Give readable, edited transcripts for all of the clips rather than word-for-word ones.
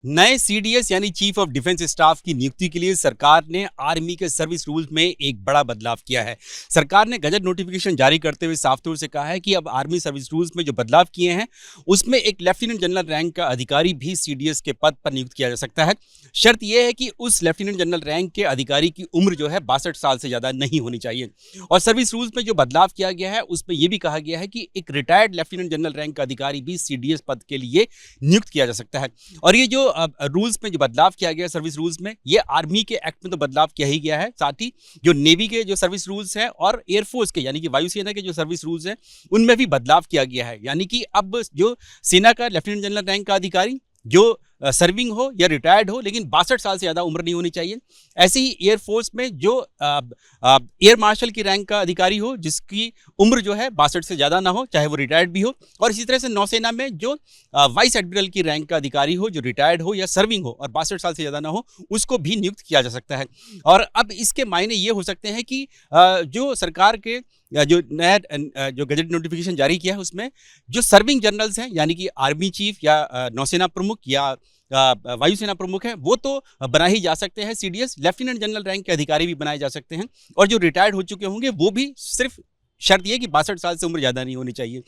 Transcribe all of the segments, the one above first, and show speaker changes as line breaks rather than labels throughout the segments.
नए सीडीएस यानी chief of defence staff की नियुक्ति के लिए सरकार ने आर्मी के सर्विस रूल्स में एक बड़ा बदलाव किया है। सरकार ने गजट नोटिफिकेशन जारी करते हुए साफ तौर से कहा है कि अब आर्मी सर्विस रूल्स में जो बदलाव किए हैं उसमें एक लेफ्टिनेंट जनरल रैंक का अधिकारी भी सीडीएस के पद पर नियुक्त किया जा सकता है। शर्त यह है कि उस लेफ्टिनेंट जनरल रैंक के अधिकारी की उम्र जो है 62 साल से ज़्यादा नहीं होनी चाहिए। और सर्विस रूल्स में जो बदलाव किया गया है उसमें यह भी कहा गया है कि एक रिटायर्ड लेफ्टिनेंट जनरल रैंक का अधिकारी भी सीडीएस पद के लिए नियुक्त किया जा सकता है। और ये जो रूल्स में जो बदलाव किया गया सर्विस रूल्स में, ये आर्मी के एक्ट में तो बदलाव किया ही गया है, साथ ही जो नेवी के जो सर्विस रूल्स हैं और एयरफोर्स के यानी कि वायुसेना के जो सर्विस रूल्स हैं उनमें भी बदलाव किया गया है। यानी कि अब जो सेना का लेफ्टिनेंट जनरल रैंक का अधिकारी जो सर्विंग हो या रिटायर्ड हो लेकिन 62 साल से ज़्यादा उम्र नहीं होनी चाहिए। ऐसे ही एयरफोर्स में जो एयर मार्शल की रैंक का अधिकारी हो जिसकी उम्र जो है 62 से ज़्यादा ना हो, चाहे वो रिटायर्ड भी हो। और इसी तरह से नौसेना में जो वाइस एडमिरल की रैंक का अधिकारी हो जो रिटायर्ड हो या सर्विंग हो और 62 साल से ज़्यादा ना हो, उसको भी नियुक्त किया जा सकता है। और अब इसके मायने ये हो सकते हैं कि जो सरकार के जो नया जो गजट नोटिफिकेशन जारी किया है उसमें जो सर्विंग जनरल्स हैं यानी कि आर्मी चीफ या नौसेना प्रमुख या वायुसेना प्रमुख हैं वो तो बना ही जा सकते हैं सीडीएस। लेफ्टिनेंट जनरल रैंक के अधिकारी भी बनाए जा सकते हैं और जो रिटायर्ड हो चुके होंगे वो भी सिर्फ शर्त यह कि 62 साल से उम्र ज़्यादा नहीं होनी चाहिए।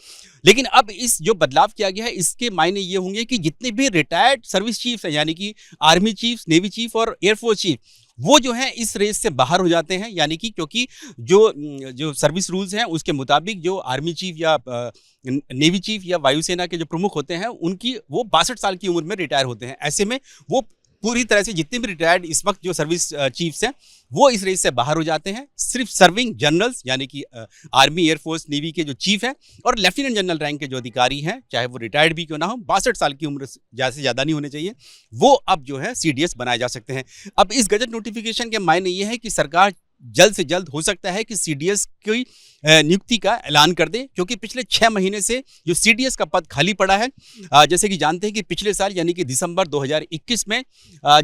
लेकिन अब इस जो बदलाव किया गया है इसके मायने ये होंगे कि जितने भी रिटायर्ड सर्विस चीफ हैं यानी कि आर्मी चीफ, नेवी चीफ और एयरफोर्स चीफ, वो जो है इस रेस से बाहर हो जाते हैं। यानी कि क्योंकि जो सर्विस रूल्स हैं उसके मुताबिक जो आर्मी चीफ या नेवी चीफ या वायुसेना के जो प्रमुख होते हैं उनकी वो 62 साल की उम्र में रिटायर होते हैं। ऐसे में वो पूरी तरह से जितने भी रिटायर्ड इस वक्त जो सर्विस चीफ्स हैं वो इस रेस से बाहर हो जाते हैं। सिर्फ सर्विंग जनरल्स यानी कि आर्मी, एयरफोर्स, नेवी के जो चीफ हैं और लेफ्टिनेंट जनरल रैंक के जो अधिकारी हैं, चाहे वो रिटायर्ड भी क्यों ना हो, 62 साल की उम्र ज़्यादा से ज़्यादा नहीं होने चाहिए, वो अब जो है सीडीएस बनाए जा सकते हैं। अब इस गजट नोटिफिकेशन के मायने ये है कि सरकार जल्द से जल्द हो सकता है कि सीडीएस की नियुक्ति का ऐलान कर दे, क्योंकि पिछले 6 महीने से जो सीडीएस का पद खाली पड़ा है। जैसे कि जानते हैं कि पिछले साल यानी कि दिसंबर 2021 में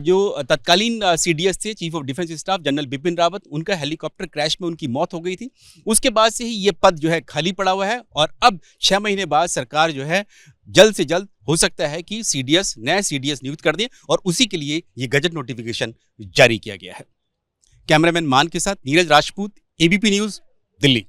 जो तत्कालीन सीडीएस थे, chief of defence staff general Bipin Rawat, उनका हेलीकॉप्टर क्रैश में उनकी मौत हो गई थी। उसके बाद से ही ये पद जो है खाली पड़ा हुआ है और अब 6 महीने बाद सरकार जो है जल्द से जल्द हो सकता है कि नया सीडीएस नियुक्त कर दे और उसी के लिए ये गजट नोटिफिकेशन जारी किया गया है। कैमरामैन मान के साथ नीरज राजपूत, एबीपी न्यूज़, दिल्ली।